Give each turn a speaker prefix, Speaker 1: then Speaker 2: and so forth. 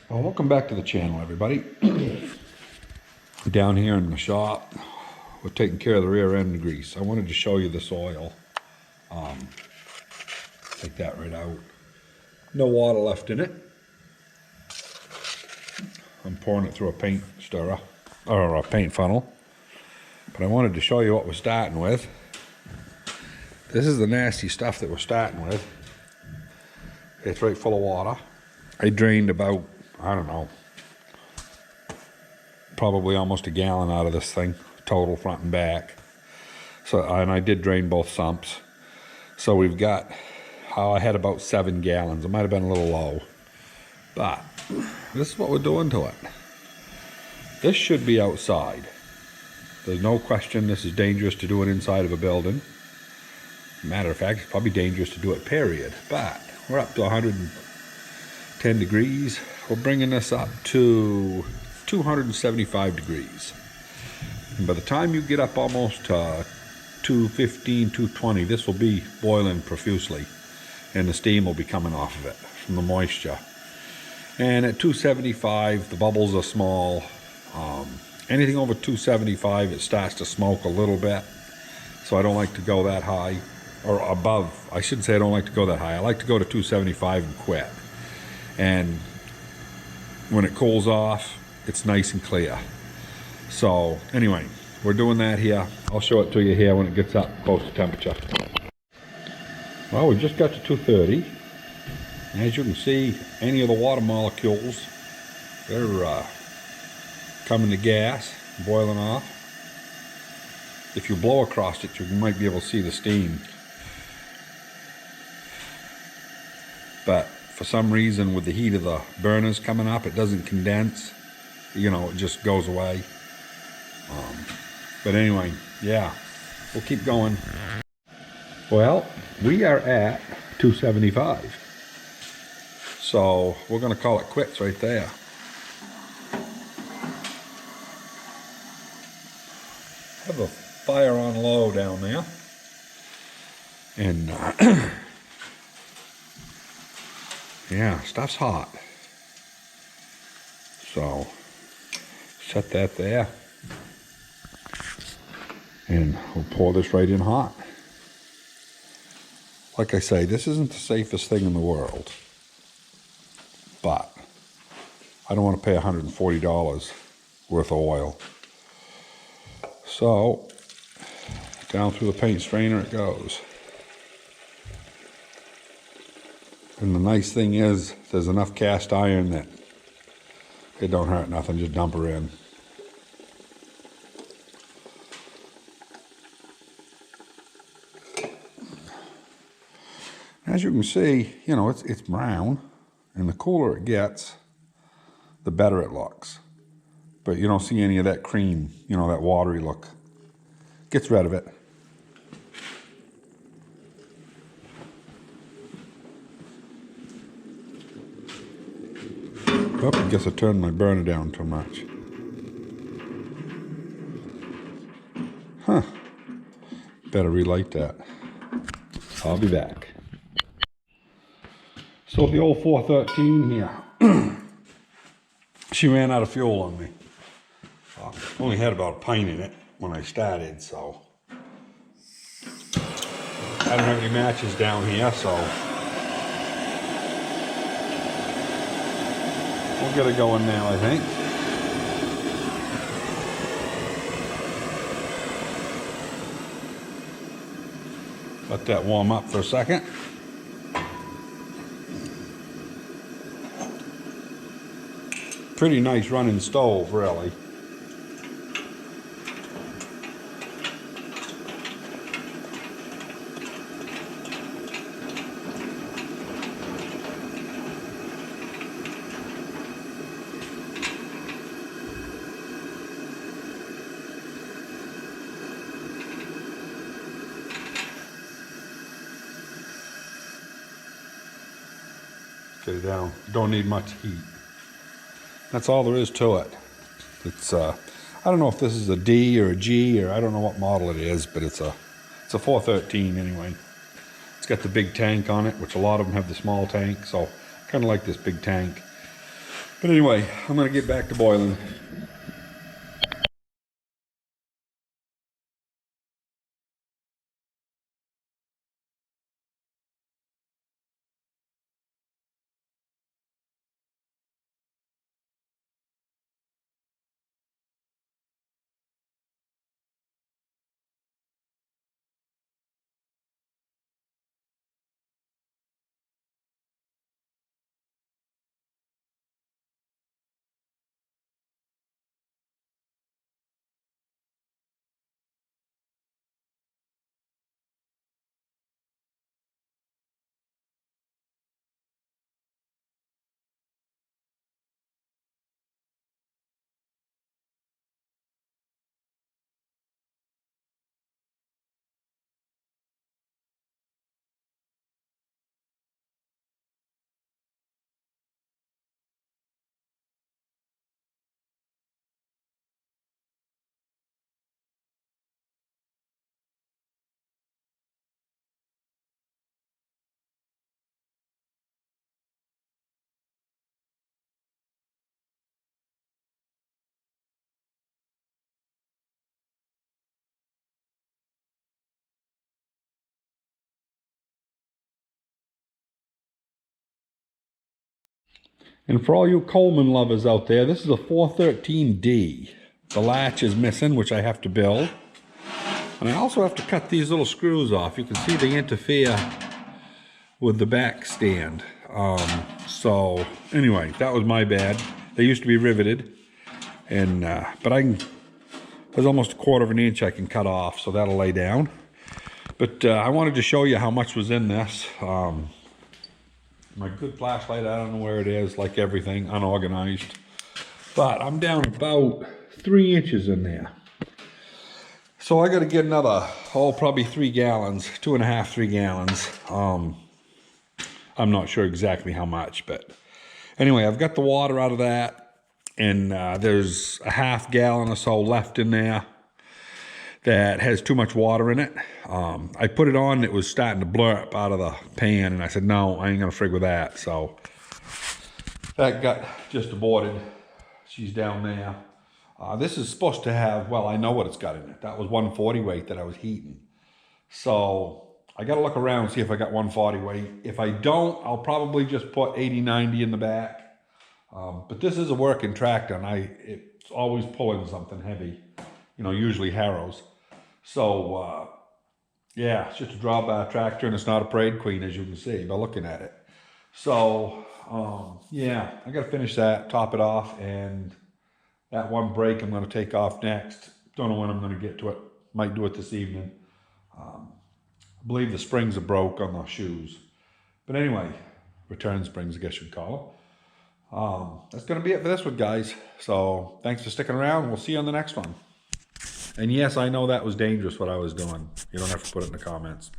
Speaker 1: Well, welcome back to the channel, everybody. Down here in the shop, we're taking care of the rear end grease. I wanted to show you this oil. Take that right out. No water left in it. I'm pouring it through a paint stirrer, or a paint funnel. But I wanted to show you what we're starting with. This is the nasty stuff that we're starting with. It's right full of water. I drained about, I don't know, probably almost a gallon out of this thing, total front and back. So, and I did drain both sumps. So we've got, I had about 7 gallons. It might have been a little low, but this is what we're doing to it. This should be outside. There's no question this is dangerous to do it inside of a building. Matter of fact, it's probably dangerous to do it, period. But we're up to 110 degrees. We're bringing this up to 275 degrees. And by the time you get up almost to 215, 220, this will be boiling profusely. And the steam will be coming off of it from the moisture. And at 275, the bubbles are small. Anything over 275, it starts to smoke a little bit. So I don't like to go that high. Or above, I shouldn't say I don't like to go that high. I like to go to 275 and quit. And when it cools off, it's nice and clear. So anyway, we're doing that here. I'll show it to you here when it gets up close to temperature. Well, we just got to 230. And as you can see, any of the water molecules, they're coming to gas, boiling off. If you blow across it, you might be able to see the steam. But for some reason, with the heat of the burners coming up, it doesn't condense. You know, it just goes away. But anyway, yeah, we'll keep going. Well, we are at 275. So we're going to call it quits right there. Have a fire on low down there. And yeah, stuff's hot. So set that there. And we'll pour this right in hot. Like I say, this isn't the safest thing in the world. But I don't want to pay $140 worth of oil. So down through the paint strainer it goes. And the nice thing is, there's enough cast iron that it don't hurt nothing, just dump her in. As you can see, you know, it's brown, and the cooler it gets, the better it looks. But you don't see any of that cream, you know, that watery look. Gets rid of it. Oh, I guess I turned my burner down too much. Huh. Better relight that. I'll be back. So the old 413 here, she ran out of fuel on me. Only had about a pint in it when I started, so. I don't have any matches down here, so. We'll get it going now, I think. Let that warm up for a second. Pretty nice running stove, really. Get it down. Don't need much heat. That's all there is to it. It's I don't know if this is a D or a G, or I don't know what model it is, but it's a 413 anyway. It's got the big tank on it, which a lot of them have the small tank, so kind of like this big tank. But anyway, I'm gonna get back to boiling. And for all you Coleman lovers out there, this is a 413D. The latch is missing, which I have to build. And I also have to cut these little screws off. You can see they interfere with the back stand. So anyway, that was my bad. They used to be riveted. And but there's almost 1/4 of an inch I can cut off, so that'll lay down. But I wanted to show you how much was in this. My good flashlight, I don't know where it is, like everything, unorganized. But I'm down about 3 inches in there. So I got to get another, probably 3 gallons, 2.5, 3 gallons. I'm not sure exactly how much, but anyway, I've got the water out of that, and there's a 1/2 gallon or so left in there that has too much water in it. I put it on, it was starting to blurp out of the pan, and I said, no, I ain't gonna frig with that. So that got just aborted. She's down there. This is supposed to have, well, I know what it's got in it. That was 140 weight that I was heating. So I gotta look around and see if I got 140 weight. If I don't, I'll probably just put 80, 90 in the back. But this is a working tractor, and it's always pulling something heavy, you know, usually harrows. So, yeah, it's just a drawbar tractor, and it's not a parade queen, as you can see by looking at it. So, yeah, I got to finish that, top it off, and that one brake I'm going to take off next. Don't know when I'm going to get to it. Might do it this evening. I believe the springs are broke on the shoes. But anyway, return springs, I guess you'd call them. That's going to be it for this one, guys. So, thanks for sticking around. We'll see you on the next one. And yes, I know that was dangerous what I was doing. You don't have to put it in the comments.